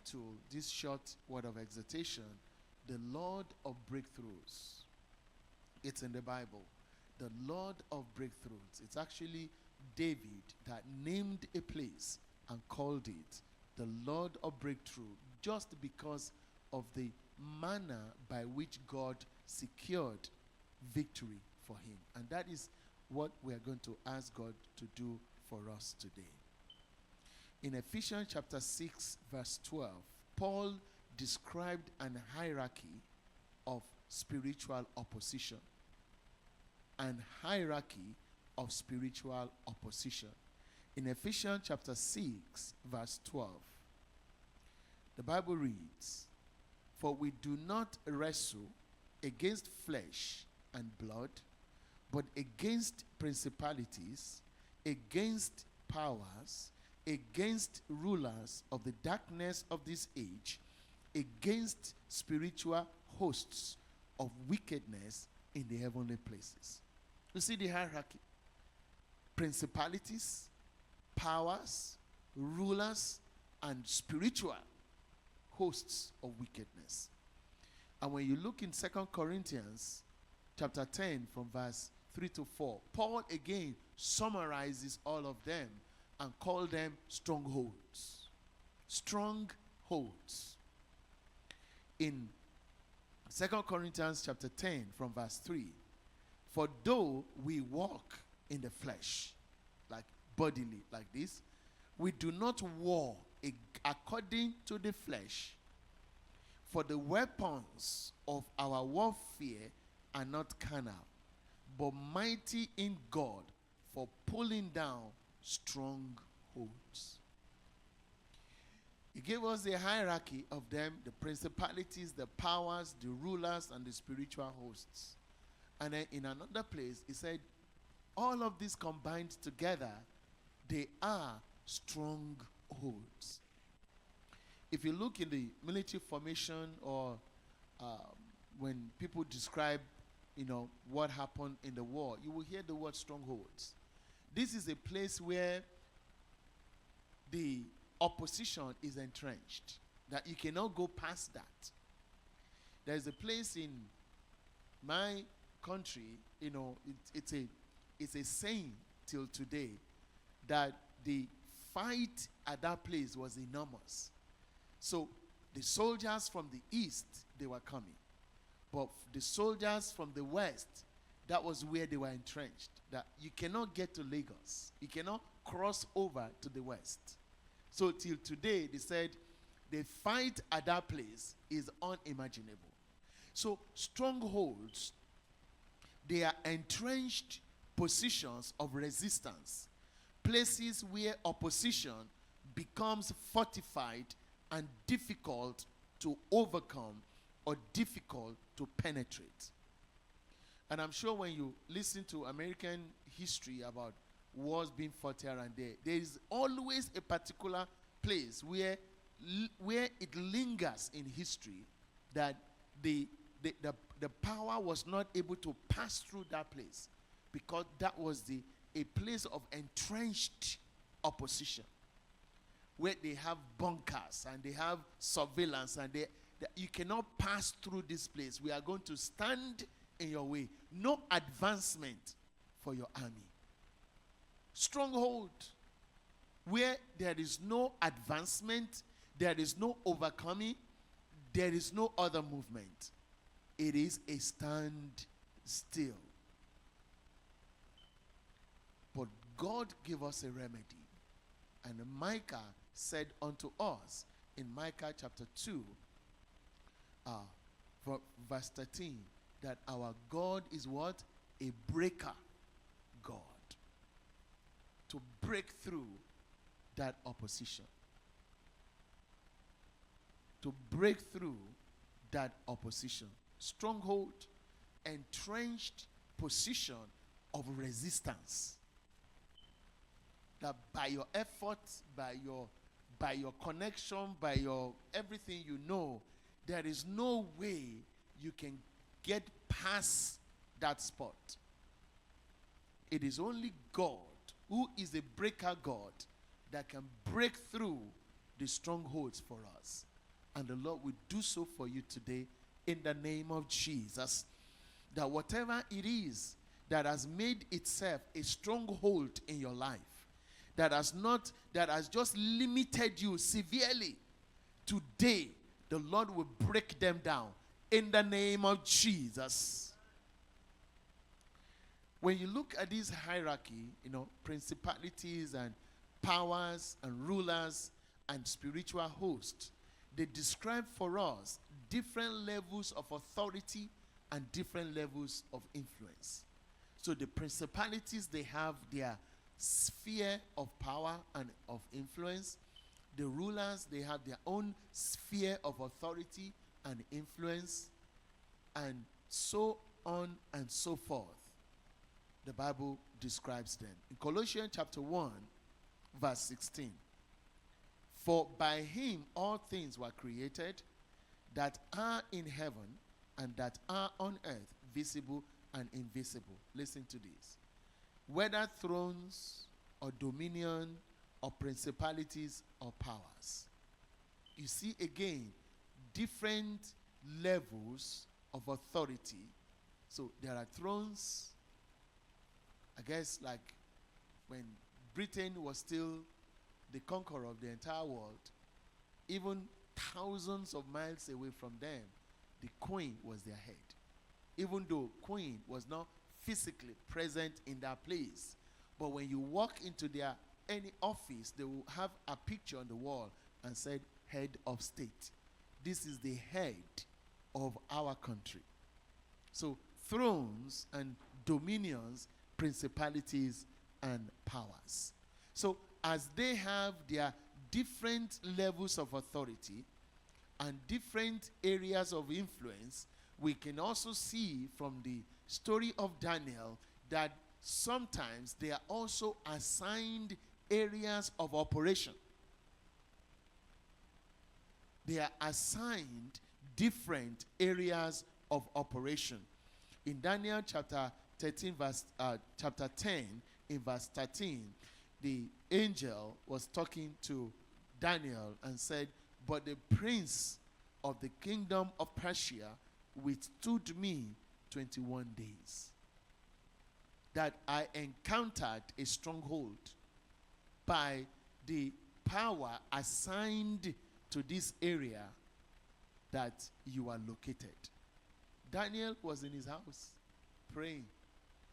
title this short word of exhortation, The Lord of Breakthroughs. It's in the Bible. The Lord of Breakthroughs. It's actually David that named a place and called it the Lord of Breakthrough, just because of the manner by which God secured victory for him. And that is what we are going to ask God to do for us today. In Ephesians chapter 6, verse 12, Paul described an hierarchy of spiritual opposition. An hierarchy of spiritual opposition. In Ephesians chapter 6, verse 12, the Bible reads, "For we do not wrestle against flesh and blood, but against principalities, against powers, against rulers of the darkness of this age, against spiritual hosts of wickedness in the heavenly places." You see the hierarchy? Principalities, powers, rulers, and spiritual hosts of wickedness. And when you look in 2 Corinthians chapter 10 from verse 3 to 4, Paul again summarizes all of them and calls them strongholds. Strongholds. In 2 Corinthians chapter 10 from verse 3, "For though we walk in the flesh," like bodily, like this, "we do not war according to the flesh. For the weapons of our warfare are not carnal, but mighty in God for pulling down strongholds." He gave us the hierarchy of them, the principalities, the powers, the rulers, and the spiritual hosts. And then in another place, he said, all of these combined together, they are strongholds. If you look in the military formation or when people describe, what happened in the war, you will hear the word strongholds. This is a place where the opposition is entrenched, that you cannot go past that. There's a place in my country, it's a saying till today that the fight at that place was enormous. So the soldiers from the east, they were coming. But the soldiers from the west, that was where they were entrenched. That you cannot get to Lagos. You cannot cross over to the west. So till today, they said the fight at that place is unimaginable. So strongholds, they are entrenched positions of resistance. Places where opposition becomes fortified and difficult to overcome or difficult to penetrate. And I'm sure when you listen to American history about wars being fought here and there is always a particular place where it lingers in history that the power was not able to pass through that place because that was a place of entrenched opposition, where they have bunkers and they have surveillance and you cannot pass through this place. We are going to stand in your way. No advancement for your army. Stronghold, where there is no advancement, there is no overcoming, there is no other movement. It is a stand still. But God gave us a remedy. And Micah said unto us in Micah chapter 2, verse 13, that our God is what? A breaker God. To break through that opposition. To break through that opposition. Stronghold, entrenched position of resistance. That by your efforts, by your connection, by your everything you know, there is no way you can get past that spot. It is only God, who is a breaker God, that can break through the strongholds for us. And the Lord will do so for you today in the name of Jesus. That whatever it is that has made itself a stronghold in your life, that has just limited you severely, today the Lord will break them down in the name of Jesus. When you look at this hierarchy, principalities and powers and rulers and spiritual hosts, they describe for us different levels of authority and different levels of influence. So the principalities, they have their sphere of power and of influence. The rulers, they have their own sphere of authority and influence, and so on and so forth. The Bible describes them. In Colossians chapter 1, verse 16. For by him all things were created that are in heaven and that are on earth, visible and invisible. Listen to this. Whether thrones or dominion or principalities or powers. You see again, different levels of authority. So there are thrones. I guess like when Britain was still the conqueror of the entire world, even thousands of miles away from them, the queen was their head. Even though queen was not physically present in that place, but when you walk into any office, they will have a picture on the wall and said, head of state. This is the head of our country. So thrones and dominions, principalities and powers. So as they have their different levels of authority and different areas of influence, we can also see from the story of Daniel that sometimes they are also assigned areas of operation. They are assigned different areas of operation. In Daniel chapter 10 in verse 13, the angel was talking to Daniel and said, but the prince of the kingdom of Persia withstood me 21 days. That I encountered a stronghold by the power assigned to this area that you are located. Daniel was in his house praying.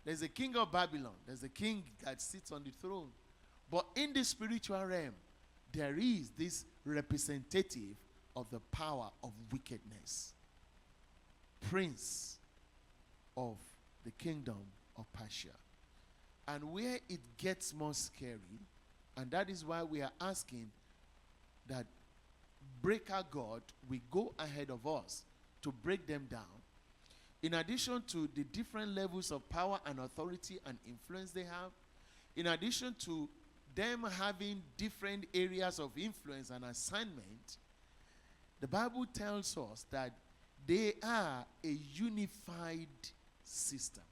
There's a king of Babylon. There's a king that sits on the throne. But in the spiritual realm, there is this representative of the power of wickedness. Prince of the kingdom of Persia. And where it gets more scary, and that is why we are asking that breaker God will go ahead of us to break them down. In addition to the different levels of power and authority and influence they have, in addition to them having different areas of influence and assignment, the Bible tells us that they are a unified system.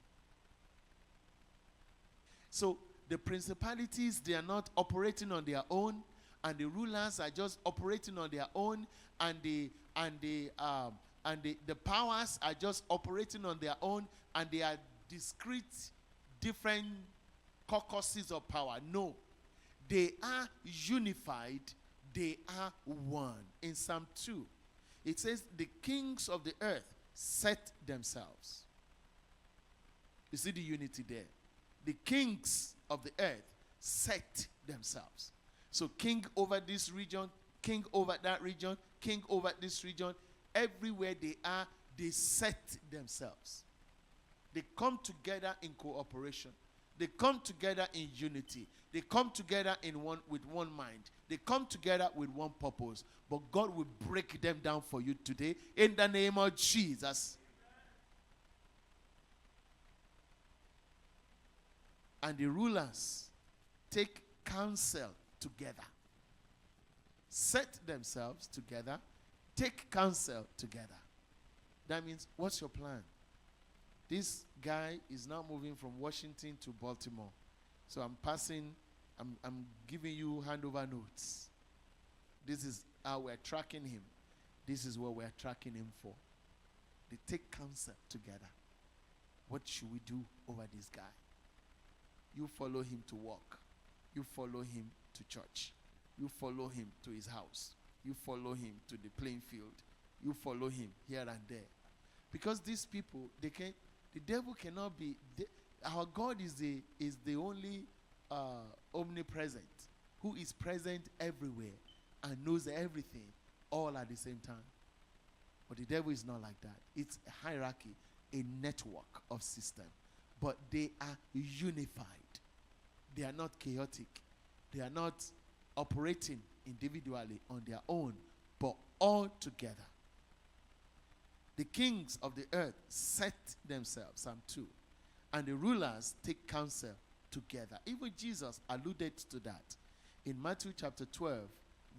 So the principalities, they are not operating on their own, and the rulers are just operating on their own, and the powers are just operating on their own, and they are discrete, different caucuses of power. No, they are unified. They are one. In Psalm 2, it says, the kings of the earth set themselves. You see the unity there. The kings of the earth set themselves. So king over this region, king over that region, king over this region, everywhere they are, they set themselves. They come together in cooperation. They come together in unity. They come together with one mind. They come together with one purpose. But God will break them down for you today in the name of Jesus. And the rulers take counsel together. Set themselves together. Take counsel together. That means, what's your plan? This guy is now moving from Washington to Baltimore. So I'm giving you handover notes. This is how we're tracking him. This is what we're tracking him for. They take counsel together. What should we do over this guy? You follow him to work. You follow him to church. You follow him to his house. You follow him to the playing field. You follow him here and there. Because these people, the devil cannot be, our God is the only omnipresent, who is present everywhere and knows everything all at the same time. But the devil is not like that. It's a hierarchy, a network of system. But they are unified. They are not chaotic. They are not operating individually on their own, but all together. The kings of the earth set themselves, Psalm 2, and the rulers take counsel together. Even Jesus alluded to that in Matthew chapter 12,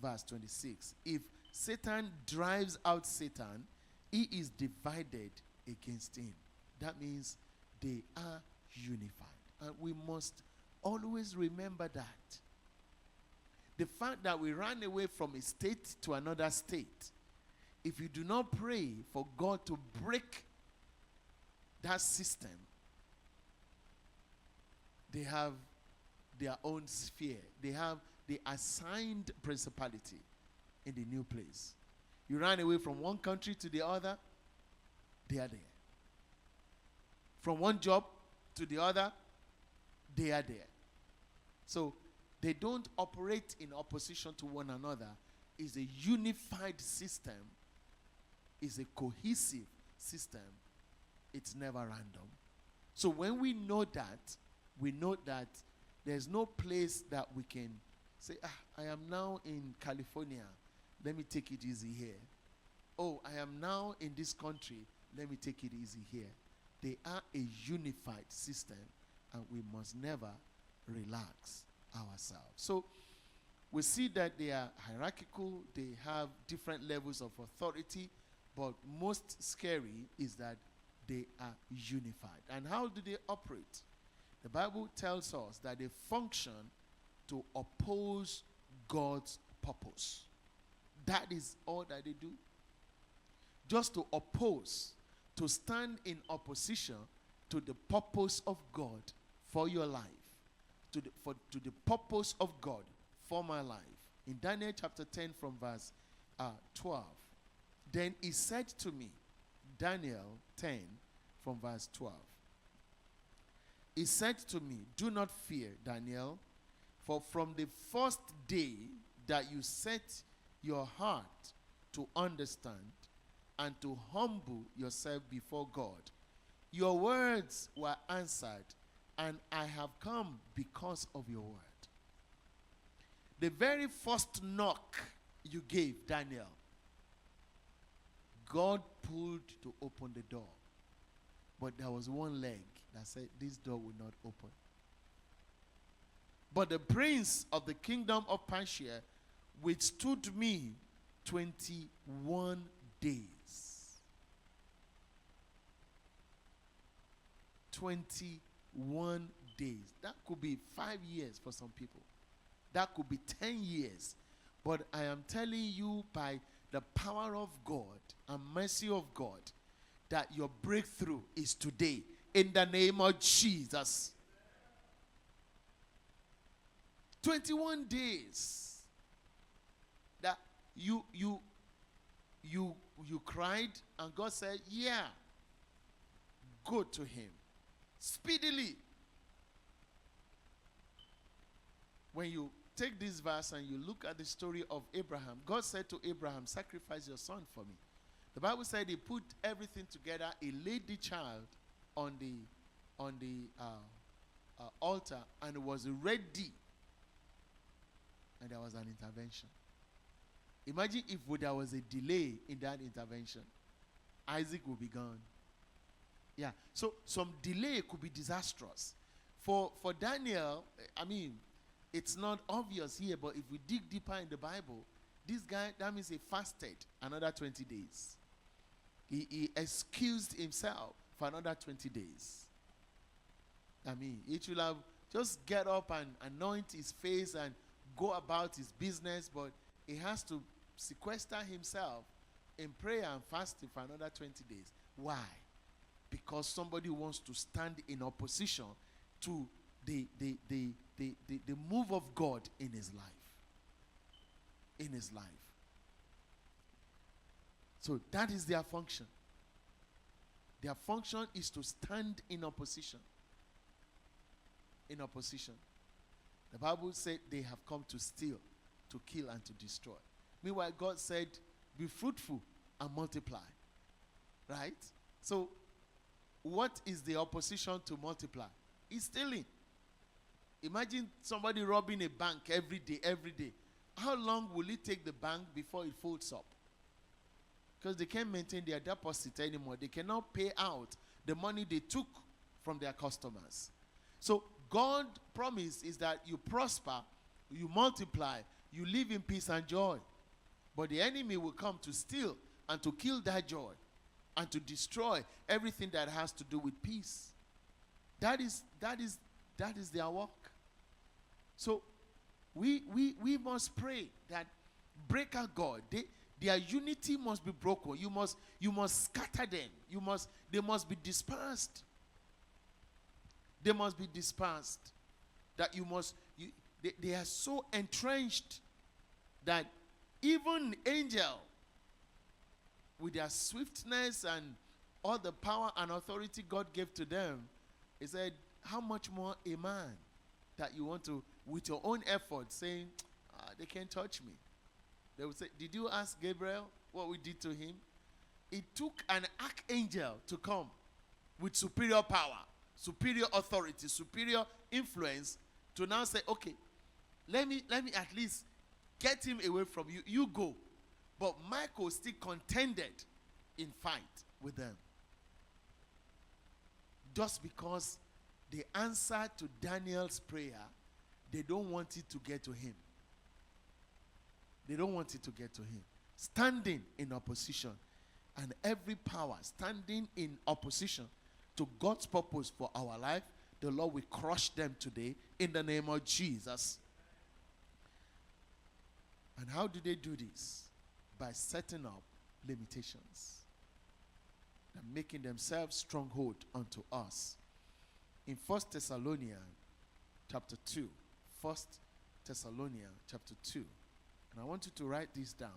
verse 26. If Satan drives out Satan, he is divided against him. That means they are unified. And we must always remember that. The fact that we ran away from a state to another state, if you do not pray for God to break that system, they have their own sphere. They have the assigned principality in the new place. You ran away from one country to the other, they are there. From one job to the other, they are there. So they don't operate in opposition to one another. It's a unified system. It's a cohesive system. It's never random. So when we know that there's no place that we can say, I am now in California. Let me take it easy here. Oh, I am now in this country. Let me take it easy here. They are a unified system, and we must never relax ourselves. So we see that they are hierarchical. They have different levels of authority, but most scary is that they are unified. And how do they operate? The Bible tells us that they function to oppose God's purpose. That is all that they do. Just to oppose, to stand in opposition to the purpose of God for your life, to the purpose of God for my life. In Daniel chapter 10 from verse 12, then he said to me, Daniel 10 from verse 12, he said to me, do not fear, Daniel, for from the first day that you set your heart to understand and to humble yourself before God, your words were answered, and I have come because of your word. The very first knock you gave, Daniel, God pulled to open the door. But there was one leg that said, this door will not open. But the prince of the kingdom of Persia withstood me 21 days. 21 days. That could be 5 years for some people. That could be 10 years. But I am telling you by the power of God and mercy of God that your breakthrough is today in the name of Jesus. 21 days that you cried and God said, yeah, go to him speedily. When you take this verse and you look at the story of Abraham, God said to Abraham, sacrifice your son for me. The Bible said he put everything together. He laid the child on the altar and it was ready. And there was an intervention. Imagine if there was a delay in that intervention. Isaac would be gone. Yeah. So some delay could be disastrous. For Daniel, I mean, it's not obvious here, but if we dig deeper in the Bible, this guy, that means he fasted another 20 days. He excused himself for another 20 days. I mean, he should have just get up and anoint his face and go about his business, but he has to sequester himself in prayer and fasting for another 20 days. Why? Because somebody wants to stand in opposition to the move of God in his life. In his life. So that is their function. Their function is to stand in opposition. In opposition. The Bible said they have come to steal, to kill, and to destroy. Meanwhile, God said, be fruitful and multiply. Right? So, what is the opposition to multiply? It's stealing. Imagine somebody robbing a bank every day, every day. How long will it take the bank before it folds up? Because they can't maintain their deposit anymore. They cannot pay out the money they took from their customers. So God's promise is that you prosper, you multiply, you live in peace and joy. But the enemy will come to steal and to kill that joy and to destroy everything that has to do with peace. That is their work. So we must pray that breaker God, their unity must be broken. You must scatter them. They must be dispersed. They must be dispersed. They are so entrenched that even angel, with their swiftness and all the power and authority God gave to them, he said, how much more a man that you want to, with your own effort, saying, they can't touch me. They would say, did you ask Gabriel what we did to him? It took an archangel to come with superior power, superior authority, superior influence to now say, okay, let me at least get him away from you. You go. But Michael still contended in fight with them. Just because the answer to Daniel's prayer, they don't want it to get to him. They don't want it to get to him. Standing in opposition, and every power standing in opposition to God's purpose for our life, the Lord will crush them today in the name of Jesus. And how do they do this? By setting up limitations and making themselves stronghold unto us. In 1 Thessalonians chapter 2, 1 Thessalonians chapter 2, and I want you to write this down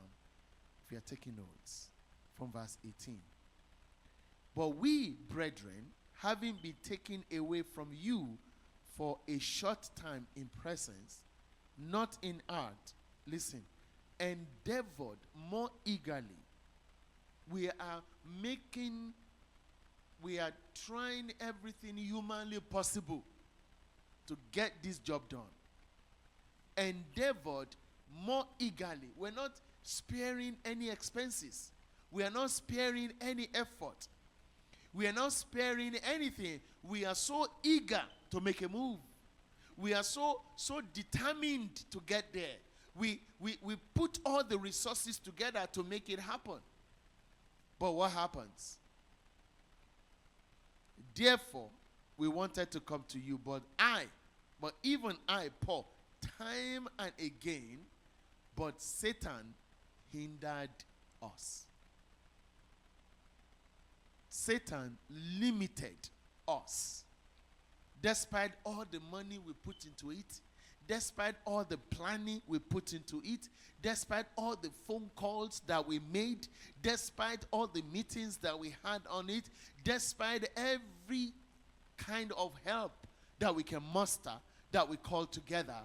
if you are taking notes, from verse 18. But we, brethren, having been taken away from you for a short time in presence, not in art, listen, endeavored more eagerly. We are trying everything humanly possible to get this job done. Endeavored more eagerly. We're not sparing any expenses. We are not sparing any effort. We are not sparing anything. We are so eager to make a move. We are so determined to get there. We put all the resources together to make it happen. But what happens? Therefore, we wanted to come to you, but even I, Paul, time and again, but Satan hindered us. Satan limited us. Despite all the money we put into it, despite all the planning we put into it, despite all the phone calls that we made, despite all the meetings that we had on it, despite every kind of help that we can muster, that we call together,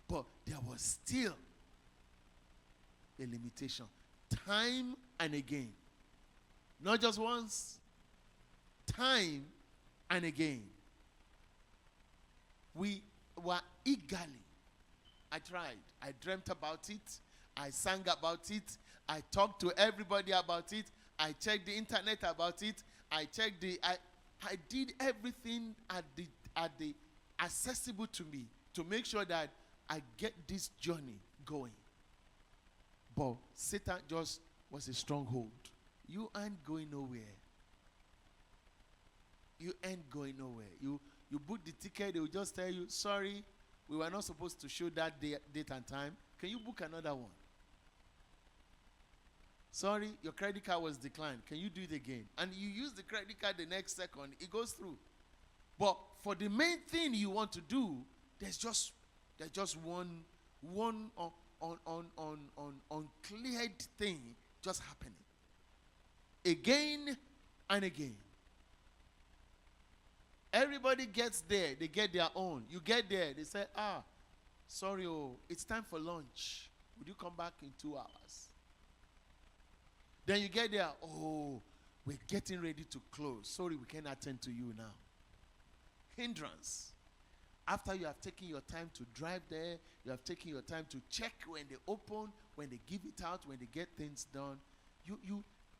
but there was still a limitation. Time and again. Not just once. Time and again. We were eagerly. I tried. I dreamt about it. I sang about it. I talked to everybody about it. I checked the internet about it. I did everything at the accessible to me to make sure that I get this journey going. But Satan just was a stronghold. You ain't going nowhere. You ain't going nowhere. You book the ticket, they will just tell you, sorry, we were not supposed to show that date and time. Can you book another one? Sorry, your credit card was declined. Can you do it again? And you use the credit card the next second, it goes through. But for the main thing you want to do, there's just one uncleared thing just happening. Again and again. Everybody gets there, they get their own. You get there, they say, sorry, it's time for lunch. Would you come back in 2 hours? Then you get there, we're getting ready to close. Sorry, we can't attend to you now. Hindrance. After you have taken your time to drive there, you have taken your time to check when they open, when they give it out, when they get things done.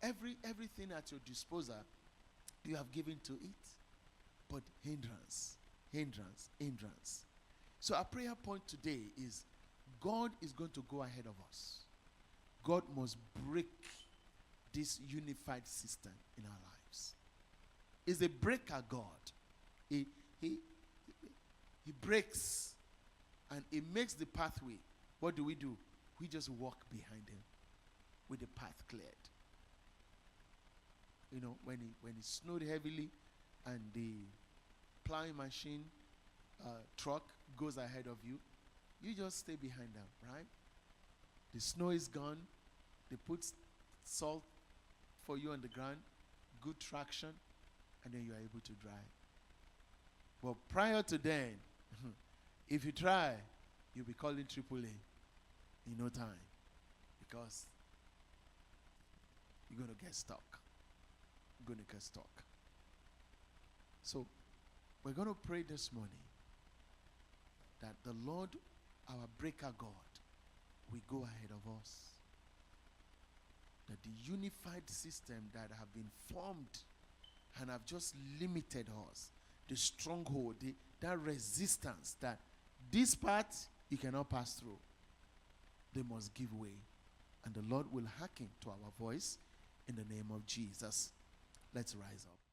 Everything at your disposal, you have given to it. But hindrance. So our prayer point today is God is going to go ahead of us. God must break this unified system in our lives. He's a breaker God. He breaks and he makes the pathway. What do? We just walk behind him with the path cleared. You know, when it snowed heavily and the plowing machine truck goes ahead of you, you just stay behind them, right? The snow is gone. They put salt for you on the ground, good traction, and then you are able to drive. But prior to then, if you try, you'll be calling AAA in no time because you're going to get stuck. So we're going to pray this morning that the Lord, our breaker God, will go ahead of us. That the unified system that have been formed and have just limited us, the stronghold, that resistance, that this part you cannot pass through, they must give way. And the Lord will hearken to our voice in the name of Jesus. Let's rise up.